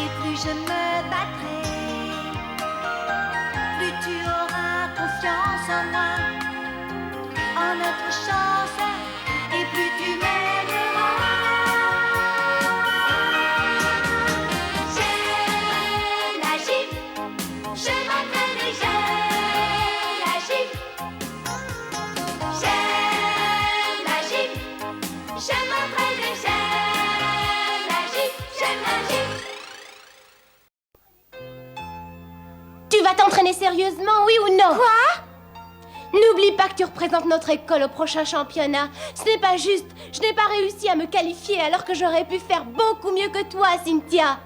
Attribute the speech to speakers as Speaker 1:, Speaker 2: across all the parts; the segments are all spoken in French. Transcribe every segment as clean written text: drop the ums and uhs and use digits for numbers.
Speaker 1: et plus je me battrai. Plus tu auras confiance en moi, en notre chance, et plus tu m'aimeras. J'aime la gifle, je m'entraîne et j'aime la gifle. J'aime la gifle, je m'entraîne et j'aime la gifle, j'aime la gifle.
Speaker 2: Tu vas t'entraîner sérieusement, oui ou non? Quoi? N'oublie pas que tu représentes notre école au prochain championnat. Ce n'est pas juste. Je n'ai pas réussi à me qualifier alors que j'aurais pu faire beaucoup mieux que toi, Cynthia.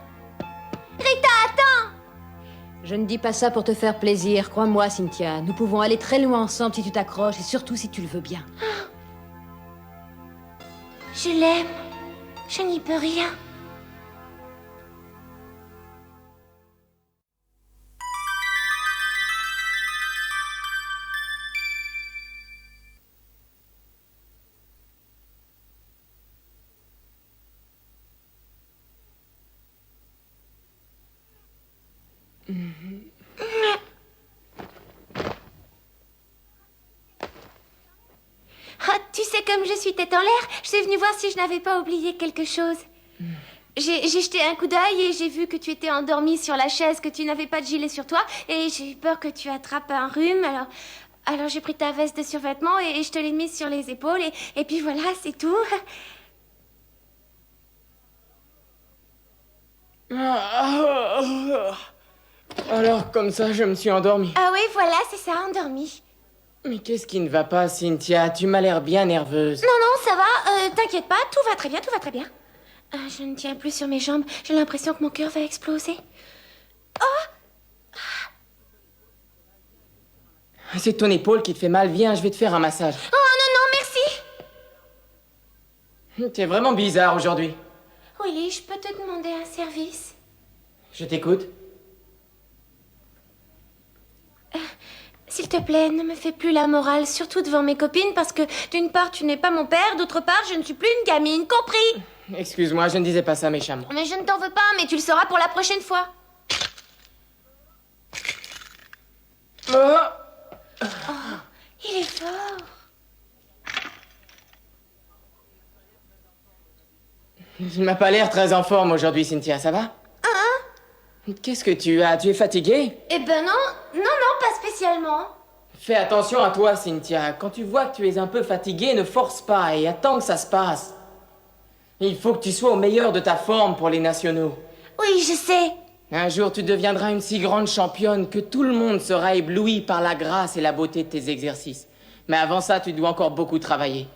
Speaker 2: Rita, attends!
Speaker 3: Je ne dis pas ça pour te faire plaisir, crois-moi, Cynthia. Nous pouvons aller très loin ensemble si tu t'accroches et surtout si tu le veux bien.
Speaker 2: Je l'aime. Je n'y peux rien. Ah, tu sais, comme je suis tête en l'air, je suis venue voir si je n'avais pas oublié quelque chose. J'ai jeté un coup d'œil et j'ai vu que tu étais endormie sur la chaise, que tu n'avais pas de gilet sur toi, et j'ai eu peur que tu attrapes un rhume, alors j'ai pris ta veste de survêtement et je te l'ai mise sur les épaules, et puis voilà, c'est tout.
Speaker 4: Alors, comme ça, je me suis endormi.
Speaker 2: Ah oui, voilà, c'est ça, endormie.
Speaker 4: Mais qu'est-ce qui ne va pas, Cynthia? Tu m'as l'air bien nerveuse.
Speaker 2: Non, non, ça va, t'inquiète pas, tout va très bien, tout va très bien. Je ne tiens plus sur mes jambes, j'ai l'impression que mon cœur va exploser.
Speaker 4: C'est ton épaule qui te fait mal. Viens, je vais te faire un massage.
Speaker 2: Oh non, non, merci.
Speaker 4: T'es vraiment bizarre aujourd'hui.
Speaker 2: Willy, je peux te demander un service?
Speaker 4: Je t'écoute.
Speaker 2: S'il te plaît, ne me fais plus la morale, surtout devant mes copines, parce que d'une part, tu n'es pas mon père, d'autre part, je ne suis plus une gamine, compris?
Speaker 4: Excuse-moi, je ne disais pas ça méchamment.
Speaker 2: Mais je ne t'en veux pas, mais tu le sauras pour la prochaine fois. Il est fort.
Speaker 4: Il m'a pas l'air très en forme aujourd'hui, Cynthia, ça va? Qu'est-ce que tu as? Tu es fatiguée?
Speaker 2: Eh ben non, non, non, pas spécialement.
Speaker 4: Fais attention à toi, Cynthia. Quand tu vois que tu es un peu fatiguée, ne force pas et attends que ça se passe. Il faut que tu sois au meilleur de ta forme pour les nationaux.
Speaker 2: Oui, je sais.
Speaker 4: Un jour, tu deviendras une si grande championne que tout le monde sera ébloui par la grâce et la beauté de tes exercices. Mais avant ça, tu dois encore beaucoup travailler.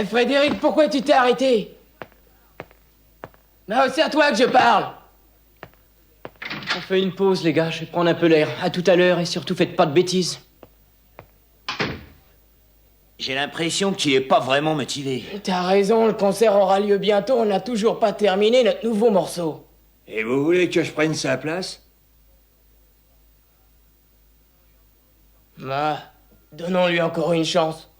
Speaker 4: Frédéric, pourquoi tu t'es arrêté? Non, c'est à toi que je parle.
Speaker 5: On fait une pause, les gars, je vais prendre un peu l'air. À tout à l'heure, et surtout faites pas de bêtises.
Speaker 6: J'ai l'impression que tu es pas vraiment motivé.
Speaker 4: T'as raison, le concert aura lieu bientôt, on n'a toujours pas terminé notre nouveau morceau.
Speaker 7: Et vous voulez que je prenne sa place?
Speaker 4: Bah, donnons-lui encore une chance.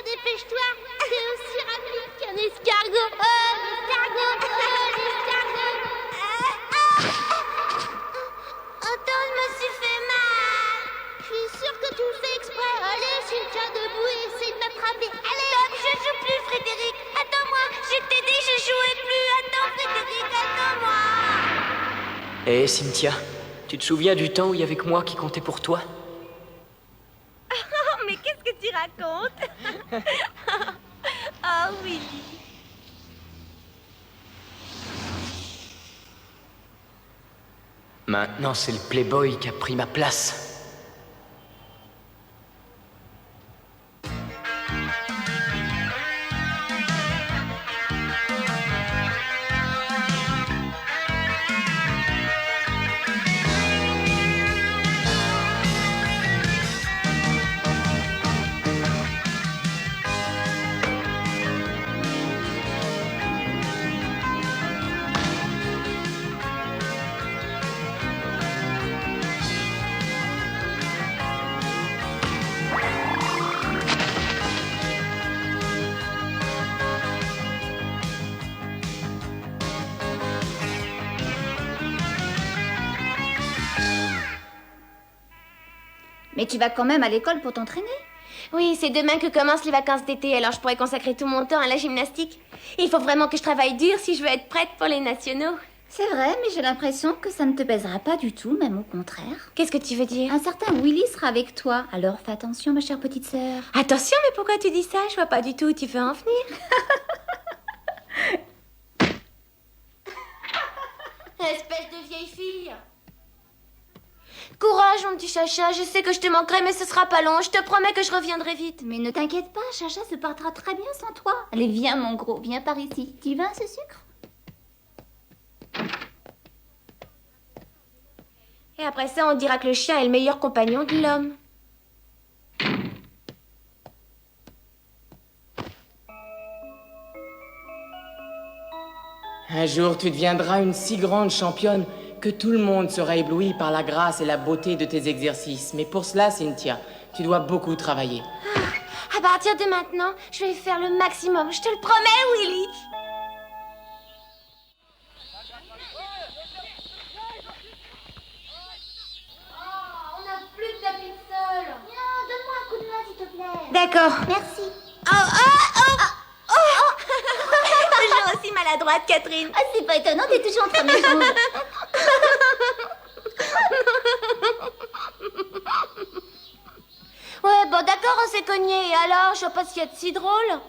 Speaker 2: Dépêche-toi, c'est aussi rapide qu'un escargot. Oh, l'escargot, oh, l'escargot. Attends, je me suis fait mal. Je suis sûre que tu le fais exprès. Allez,
Speaker 5: Eh, Cynthia, tu te souviens du temps où il y avait que moi qui comptais pour toi?
Speaker 2: Oh, mais qu'est-ce que tu racontes? Oh, Willy.
Speaker 5: Maintenant, c'est le Playboy qui a pris ma place.
Speaker 1: Mais tu vas quand même à l'école pour t'entraîner.
Speaker 2: Oui, c'est demain que commencent les vacances d'été, alors je pourrais consacrer tout mon temps à la gymnastique. Il faut vraiment que je travaille dur si je veux être prête pour les nationaux.
Speaker 1: C'est vrai, mais j'ai l'impression que ça ne te pèsera pas du tout, même au contraire.
Speaker 2: Qu'est-ce que tu veux dire?
Speaker 1: Un certain Willy sera avec toi, alors fais attention, ma chère petite sœur.
Speaker 2: Attention, mais pourquoi tu dis ça? Je vois pas du tout où tu veux en venir. Espèce de vieille fille. Courage, mon petit Chacha, je sais que je te manquerai, mais ce sera pas long. Je te promets que je reviendrai vite.
Speaker 1: Mais ne t'inquiète pas, Chacha se portera très bien sans toi. Allez, viens, mon gros, viens par ici. Tu veux un ce sucre?
Speaker 2: Et après ça, on dira que le chien est le meilleur compagnon de l'homme.
Speaker 4: Un jour, tu deviendras une si grande championne que tout le monde sera ébloui par la grâce et la beauté de tes exercices. Mais pour cela, Cynthia, tu dois beaucoup travailler.
Speaker 2: À partir de maintenant, je vais faire le maximum. Je te le promets, Willy. Oh, on n'a plus de tapis de sol.
Speaker 1: Non, donne-moi un coup de main, s'il te plaît.
Speaker 2: D'accord.
Speaker 1: Merci.
Speaker 2: Toujours aussi maladroite, Catherine.
Speaker 1: Ah, c'est pas étonnant, t'es toujours entre mes jambes.
Speaker 2: Ouais, bon, d'accord, on s'est cogné. Et alors, je vois pas ce qu'il y a de si drôle.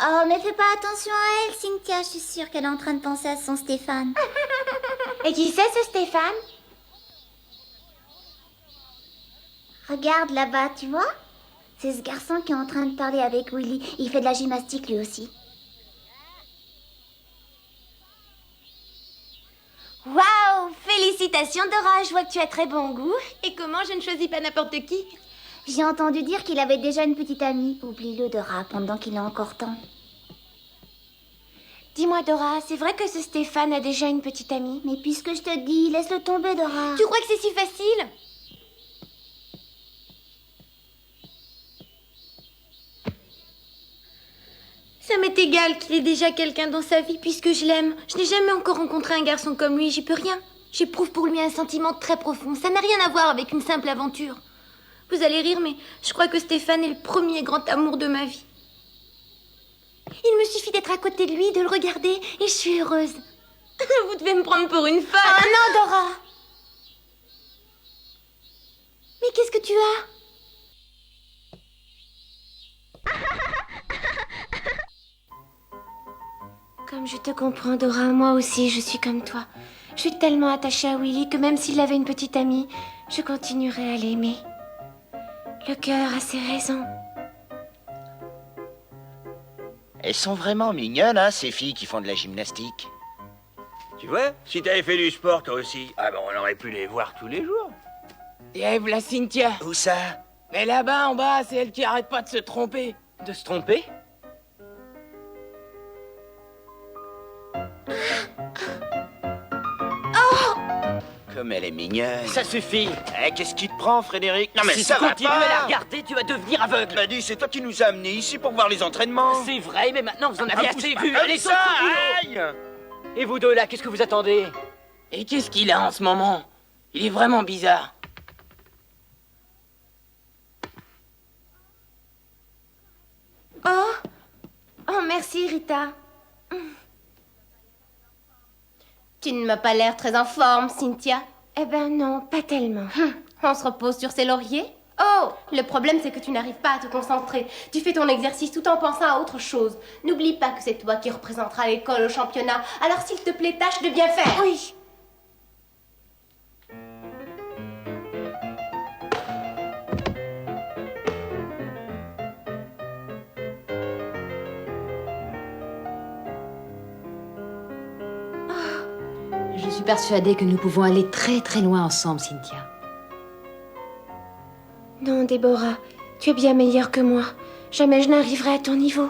Speaker 1: Oh, mais fais pas attention à elle, Cynthia. Je suis sûre qu'elle est en train de penser à son Stéphane.
Speaker 2: Et qui c'est, ce Stéphane?
Speaker 1: Regarde là-bas, tu vois? C'est ce garçon qui est en train de parler avec Willy. Il fait de la gymnastique lui aussi.
Speaker 2: Waouh! Félicitations, Dora. Je vois que tu as très bon goût. Et comment je ne choisis pas n'importe qui?
Speaker 1: J'ai entendu dire qu'il avait déjà une petite amie. Oublie-le, Dora, pendant qu'il a encore temps.
Speaker 2: Dis-moi, Dora, c'est vrai que ce Stéphane a déjà une petite amie?
Speaker 1: Mais puisque je te dis, laisse-le tomber, Dora.
Speaker 2: Tu crois que c'est si facile? Ça m'est égal qu'il ait déjà quelqu'un dans sa vie puisque je l'aime. Je n'ai jamais encore rencontré un garçon comme lui, j'y peux rien. J'éprouve pour lui un sentiment très profond. Ça n'a rien à voir avec une simple aventure. Vous allez rire, mais je crois que Stéphane est le premier grand amour de ma vie. Il me suffit d'être à côté de lui, de le regarder, et je suis heureuse. Vous devez me prendre pour une folle. Oh non, Dora! Mais qu'est-ce que tu as? Comme je te comprends, Dora, moi aussi, je suis comme toi. Je suis tellement attachée à Willy que même s'il avait une petite amie, je continuerai à l'aimer. Le cœur a ses raisons.
Speaker 6: Elles sont vraiment mignonnes, hein, ces filles qui font de la gymnastique.
Speaker 7: Tu vois, si t'avais fait du sport toi aussi, ah ben on aurait pu les voir tous les jours.
Speaker 4: Ève, la Cynthia.
Speaker 6: Où ça?
Speaker 4: Mais là-bas, en bas, c'est elle qui arrête pas de se tromper.
Speaker 5: De se tromper?
Speaker 6: Comme elle est mignonne.
Speaker 5: Ça suffit.
Speaker 6: Eh, qu'est-ce qui te prend, Frédéric? Non mais
Speaker 5: Si
Speaker 6: ça
Speaker 5: tu
Speaker 6: va
Speaker 5: continues
Speaker 6: pas.
Speaker 5: à la regarder, tu vas devenir aveugle.
Speaker 6: Bah dis, c'est toi qui nous as amenés ici pour voir les entraînements.
Speaker 5: C'est vrai, mais maintenant vous en avez
Speaker 6: Ah,
Speaker 5: assez
Speaker 6: pousse
Speaker 5: vu.
Speaker 6: pas comme
Speaker 5: Allez,
Speaker 6: ça,
Speaker 5: saute au boulot.
Speaker 6: aïe.
Speaker 5: Et vous deux là, qu'est-ce que vous attendez?
Speaker 4: Et qu'est-ce qu'il a en ce moment? Il est vraiment bizarre.
Speaker 2: Oh! Oh, merci, Rita.
Speaker 8: Tu ne m'as pas l'air très en forme, Cynthia.
Speaker 2: Eh ben non, pas tellement.
Speaker 8: On se repose sur ses lauriers? Oh, le problème c'est que tu n'arrives pas à te concentrer. Tu fais ton exercice tout en pensant à autre chose. N'oublie pas que c'est toi qui représenteras l'école au championnat. Alors s'il te plaît, tâche de bien faire.
Speaker 2: Oui.
Speaker 3: Je suis persuadée que nous pouvons aller très très loin ensemble, Cynthia.
Speaker 2: Non, Déborah, tu es bien meilleure que moi. Jamais je n'arriverai à ton niveau.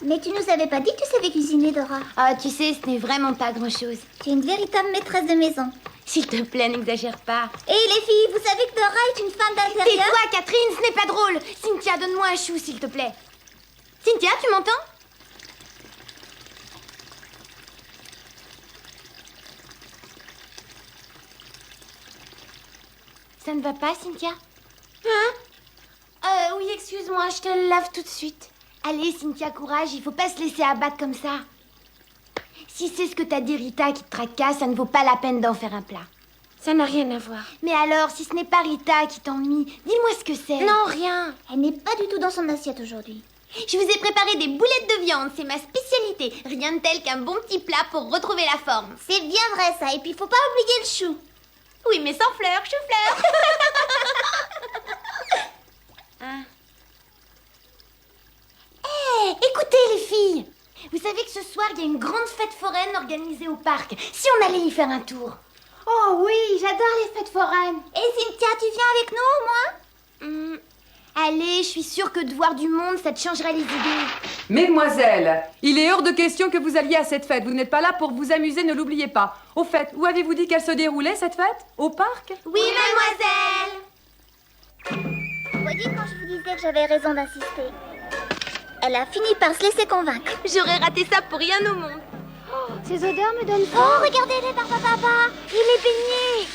Speaker 1: Mais tu nous avais pas dit que tu savais cuisiner, Dora.
Speaker 2: Ah, tu sais, ce n'est vraiment pas grand-chose.
Speaker 1: Tu es une véritable maîtresse de maison.
Speaker 2: S'il te plaît, n'exagère pas.
Speaker 1: Et les filles, vous savez que Dora est une femme d'intérieur?
Speaker 2: Tais-toi, Catherine, ce n'est pas drôle. Cynthia, donne-moi un chou, s'il te plaît. Cynthia, tu m'entends? Ça ne va pas, Cynthia? Hein? Oui, excuse-moi, je te le lave tout de suite. Allez, Cynthia, courage, il faut pas se laisser abattre comme ça. Si c'est ce que t'a dit Rita qui te tracasse, ça ne vaut pas la peine d'en faire un plat. Ça n'a rien à voir. Mais alors, si ce n'est pas Rita qui t'ennuie, dis-moi ce que c'est. Non, rien.
Speaker 1: Elle n'est pas du tout dans son assiette aujourd'hui.
Speaker 2: Je vous ai préparé des boulettes de viande, c'est ma spécialité. Rien de tel qu'un bon petit plat pour retrouver la forme.
Speaker 1: C'est bien vrai ça, et puis faut pas oublier le chou.
Speaker 2: Oui, mais sans fleurs, chou-fleur. Hein? Hé, écoutez les filles. Vous savez que ce soir, il y a une grande fête foraine organisée au parc. Si on allait y faire un tour? Oh oui, j'adore les fêtes foraines.
Speaker 1: Et Cynthia, tu viens avec nous au moins?
Speaker 2: Allez, je suis sûre que de voir du monde, ça te changerait les idées.
Speaker 9: Mesdemoiselles, il est hors de question que vous alliez à cette fête. Vous n'êtes pas là pour vous amuser, ne l'oubliez pas. Au fait, où avez-vous dit qu'elle se déroulait, cette fête? Au parc?
Speaker 2: Oui, mademoiselle.
Speaker 1: Vous voyez, quand je vous disais que j'avais raison d'insister, elle a fini par se laisser convaincre.
Speaker 2: J'aurais raté ça pour rien au monde. Oh, ces odeurs me donnent faim.
Speaker 1: Oh, regardez-les, papa.
Speaker 2: Et les beignets.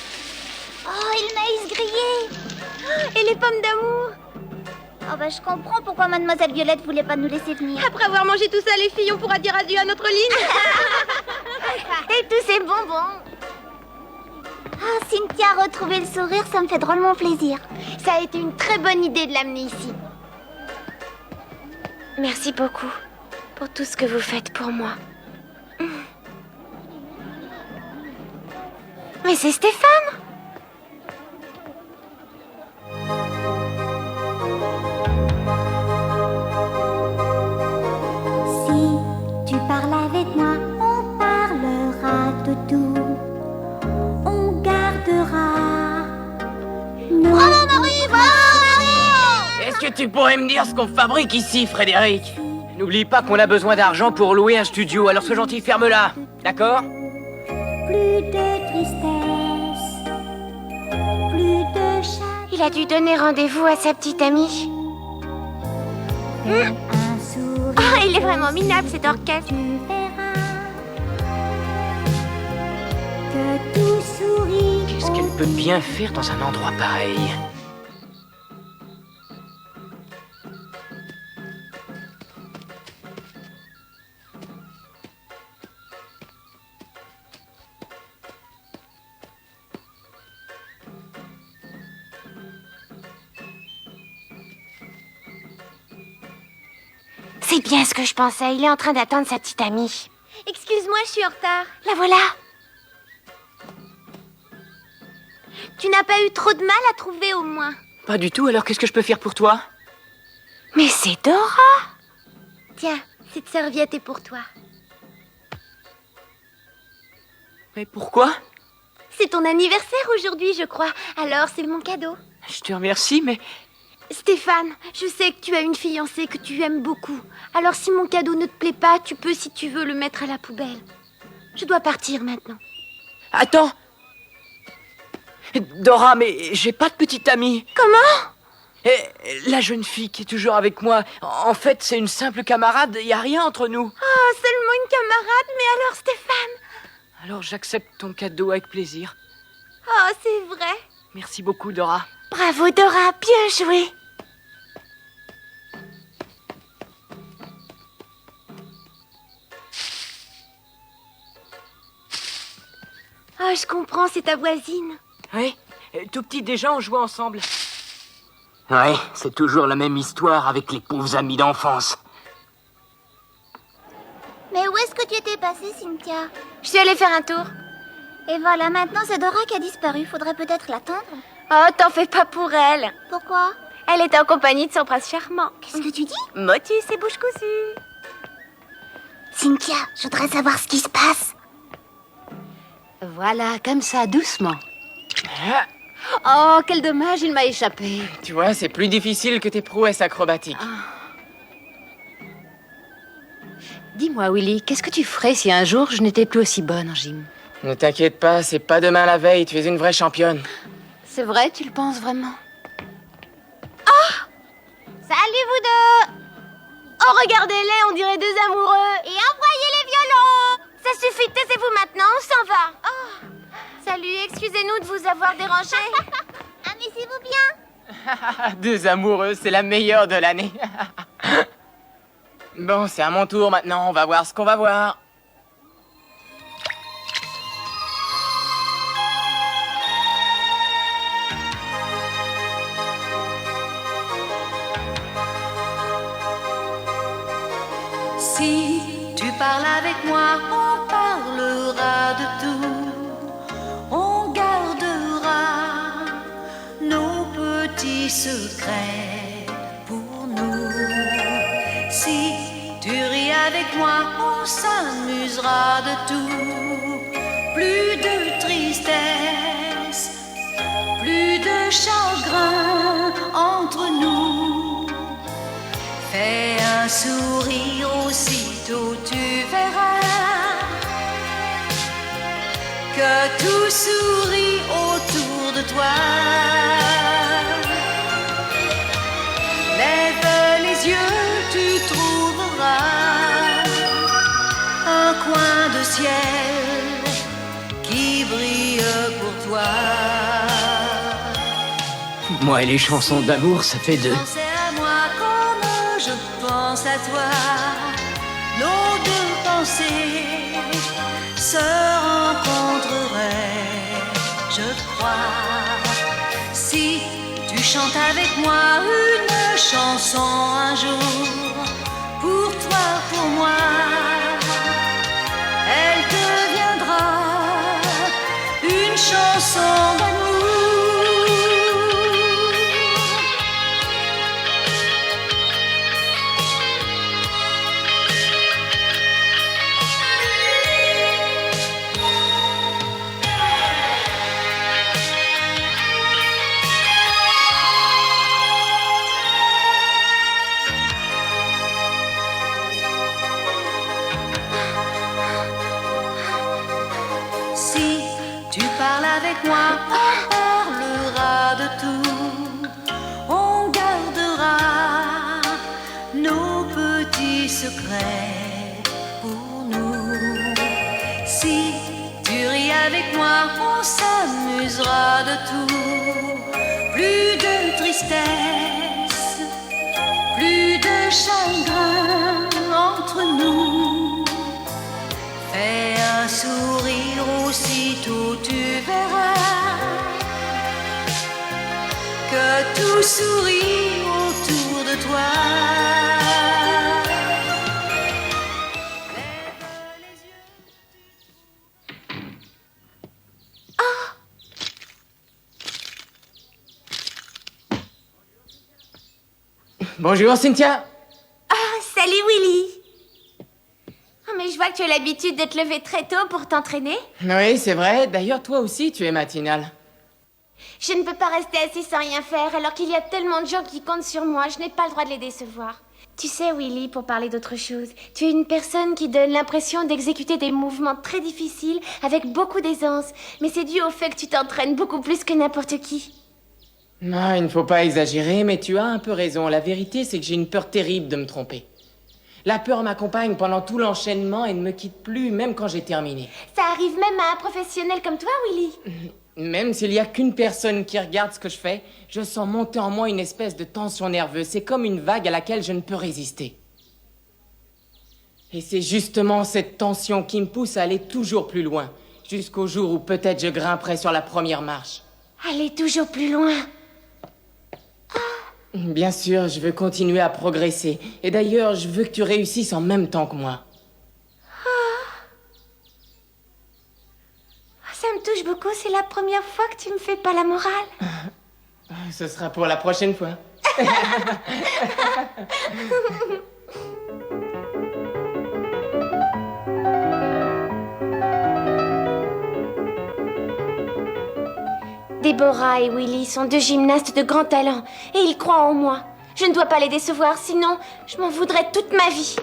Speaker 1: Oh, et le maïs grillé.
Speaker 2: Et les pommes d'amour.
Speaker 1: Oh, bah, je comprends pourquoi Mademoiselle Violette voulait pas nous laisser venir.
Speaker 2: Après avoir mangé tout ça, les filles, on pourra dire adieu à notre ligne.
Speaker 1: Et tous ces bonbons. Ah, Cynthia, retrouver le sourire, ça me fait drôlement plaisir.
Speaker 2: Ça a été une très bonne idée de l'amener ici. Merci beaucoup pour tout ce que vous faites pour moi. Mais c'est Stéphane.
Speaker 1: Si tu parles avec moi, on parlera de tout. On gardera. Bravo Marie, bravo Marie.
Speaker 4: Est-ce que tu pourrais me dire ce qu'on fabrique ici, Frédéric?
Speaker 5: N'oublie pas qu'on a besoin d'argent pour louer un studio, alors sois gentil, ferme-la. D'accord?
Speaker 1: Plus de tristesse, plus de chagrin.
Speaker 2: Il a dû donner rendez-vous à sa petite amie.
Speaker 1: Un sourire.
Speaker 2: Ah, il est vraiment minable cet orchestre.
Speaker 1: Tu verras que tout sourit.
Speaker 5: Qu'est-ce qu'elle peut bien faire dans un endroit pareil?
Speaker 2: C'est bien ce que je pensais. Il est en train d'attendre sa petite amie. Excuse-moi, je suis en retard. La voilà. Tu n'as pas eu trop de mal à trouver au moins?
Speaker 5: Pas du tout, alors qu'est-ce que je peux faire pour toi?
Speaker 2: Mais c'est Dora. Tiens, cette serviette est pour toi.
Speaker 5: Mais pourquoi?
Speaker 2: C'est ton anniversaire aujourd'hui, je crois. Alors, c'est mon cadeau.
Speaker 5: Je te remercie, mais...
Speaker 2: Stéphane, je sais que tu as une fiancée que tu aimes beaucoup. Alors si mon cadeau ne te plaît pas, tu peux, si tu veux, le mettre à la poubelle. Je dois partir maintenant.
Speaker 5: Attends! Dora, mais j'ai pas de petite amie.
Speaker 2: Comment?
Speaker 5: Et la jeune fille qui est toujours avec moi, en fait, c'est une simple camarade, y a rien entre nous.
Speaker 2: Oh, seulement une camarade, mais alors Stéphane?
Speaker 5: Alors j'accepte ton cadeau avec plaisir.
Speaker 2: Oh, c'est vrai.
Speaker 5: Merci beaucoup, Dora.
Speaker 2: Bravo Dora, bien joué. Oh, je comprends, c'est ta voisine.
Speaker 5: Oui, tout petit déjà, on jouait ensemble. Ouais, c'est toujours la même histoire avec les pauvres amis d'enfance.
Speaker 1: Mais où est-ce que tu étais passée, Cynthia?
Speaker 2: Je suis allée faire un tour.
Speaker 1: Et voilà, maintenant c'est Dora qui a disparu. Faudrait peut-être l'attendre.
Speaker 2: Oh, t'en fais pas pour elle.
Speaker 1: Pourquoi?
Speaker 2: Elle est en compagnie de son prince charmant.
Speaker 1: Qu'est-ce que tu dis?
Speaker 2: Motus et bouche cousue.
Speaker 1: Cynthia, je voudrais savoir ce qui se passe.
Speaker 3: Voilà, comme ça, doucement.
Speaker 4: Ah,
Speaker 3: Oh, quel dommage, il m'a échappé.
Speaker 4: tu vois, c'est plus difficile que tes prouesses acrobatiques.
Speaker 3: Dis-moi, Willy, qu'est-ce que tu ferais si un jour je n'étais plus aussi bonne en gym?
Speaker 4: Ne t'inquiète pas, c'est pas demain la veille, tu es une vraie championne.
Speaker 3: C'est vrai, tu le penses vraiment?
Speaker 2: Salut vous deux. Oh, regardez-les, on dirait deux amoureux. Et envoyez les violons. Ça suffit, taisez-vous maintenant, on s'en va. Oh. Salut, excusez-nous de vous avoir dérangé.
Speaker 1: Amusez-vous bien.
Speaker 4: Deux amoureux, c'est la meilleure de l'année. Bon, c'est à mon tour maintenant, on va voir ce qu'on va voir.
Speaker 1: Si tu parles avec moi, on parlera de tout. On gardera nos petits secrets pour nous. Si tu ris avec moi, on s'amusera de tout. Plus de tristesse, plus de chagrin entre nous. Fais un sourire, aussitôt tu verras que tout sourit autour de toi. Lève les yeux, tu trouveras un coin de ciel qui brille pour toi.
Speaker 5: Moi et les chansons d'amour, ça fait deux.
Speaker 1: Pensez à moi comme je pense à toi. Nos deux pensées se rencontreraient, je crois. Si tu chantes avec moi une chanson un jour, pour toi, pour moi, elle deviendra une chanson d'amour. Si tu parles avec moi, on parlera de tout. On gardera nos petits secrets pour nous. Si tu ris avec moi, on s'amusera de tout. Plus de tristesse, plus de chagrin entre nous. Fais un sourire, aussitôt tu verras que tout sourit autour de toi.
Speaker 4: Bonjour Cynthia.
Speaker 2: Oh, salut Willy. Oh, mais je vois que tu as l'habitude de te lever très tôt pour t'entraîner.
Speaker 4: Oui, c'est vrai, d'ailleurs toi aussi tu es matinale.
Speaker 2: Je ne peux pas rester assise sans rien faire alors qu'il y a tellement de gens qui comptent sur moi. Je n'ai pas le droit de les décevoir. Tu sais, Willy, pour parler d'autre chose, tu es une personne qui donne l'impression d'exécuter des mouvements très difficiles avec beaucoup d'aisance. Mais c'est dû au fait que tu t'entraînes beaucoup plus que n'importe qui.
Speaker 4: Non, il ne faut pas exagérer, mais tu as un peu raison. La vérité, c'est que j'ai une peur terrible de me tromper. La peur m'accompagne pendant tout l'enchaînement et ne me quitte plus, même quand j'ai terminé.
Speaker 2: Ça arrive même à un professionnel comme toi, Willy.
Speaker 4: Même s'il n'y a qu'une personne qui regarde ce que je fais, je sens monter en moi une espèce de tension nerveuse. C'est comme une vague à laquelle je ne peux résister. Et c'est justement cette tension qui me pousse à aller toujours plus loin, jusqu'au jour où peut-être je grimperai sur la première marche.
Speaker 2: Allez toujours plus loin.
Speaker 4: Bien sûr, je veux continuer à progresser. Et d'ailleurs, je veux que tu réussisses en même temps que moi.
Speaker 2: Ça me touche beaucoup, c'est la première fois que tu me fais pas la morale.
Speaker 4: Ce sera pour la prochaine fois.
Speaker 2: Déborah et Willy sont deux gymnastes de grand talent et ils croient en moi. Je ne dois pas les décevoir, sinon je m'en voudrais toute ma vie.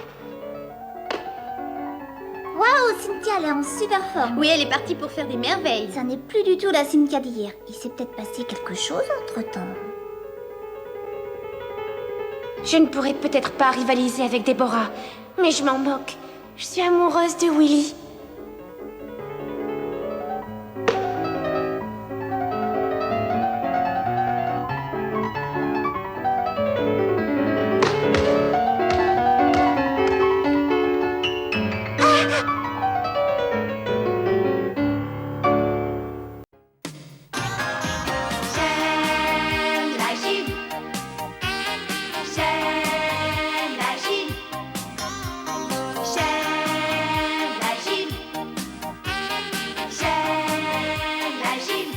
Speaker 1: Waouh, Cynthia, elle est en super forme.
Speaker 8: Oui, elle est partie pour faire des merveilles.
Speaker 1: Ça n'est plus du tout la Cynthia d'hier. Il s'est peut-être passé quelque chose entre-temps.
Speaker 2: Je ne pourrais peut-être pas rivaliser avec Déborah, mais je m'en moque. Je suis amoureuse de Willy.
Speaker 1: J'aime la gym. J'aime la gym. J'aime la gym. J'aime la gym.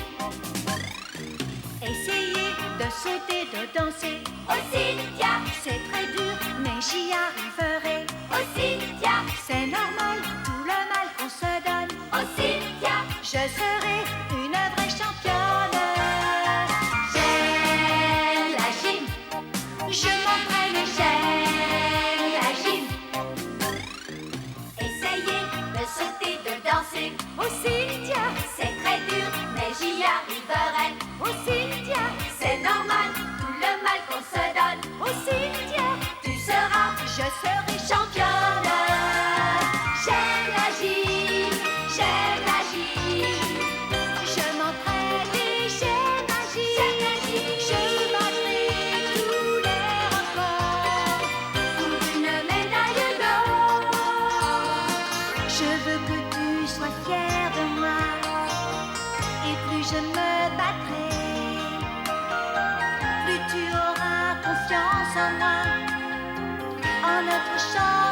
Speaker 1: Essayez de sauter, de danser. Oh Cynthia, c'est très dur, mais j'y arriverai. Oh Cynthia, c'est normal, tout le mal qu'on se donne. Oh Cynthia, je serai une vraie championne. J'aime la gym, je m'entraîne, j'aime la gym. Essayez de sauter, de danser. Oh Cynthia, c'est très dur, mais j'y arriverai. Oh Cynthia, c'est normal, tout le mal qu'on se donne. Oh Cynthia, tu seras, je serai championne. J'aime la gym, j'aime la gym. Je m'entraîne et j'aime la gym. Je battrai tous les records pour une médaille d'or. Je veux que tu sois fier de moi. Et plus je me battrai, plus tu auras confiance en moi, en notre chance.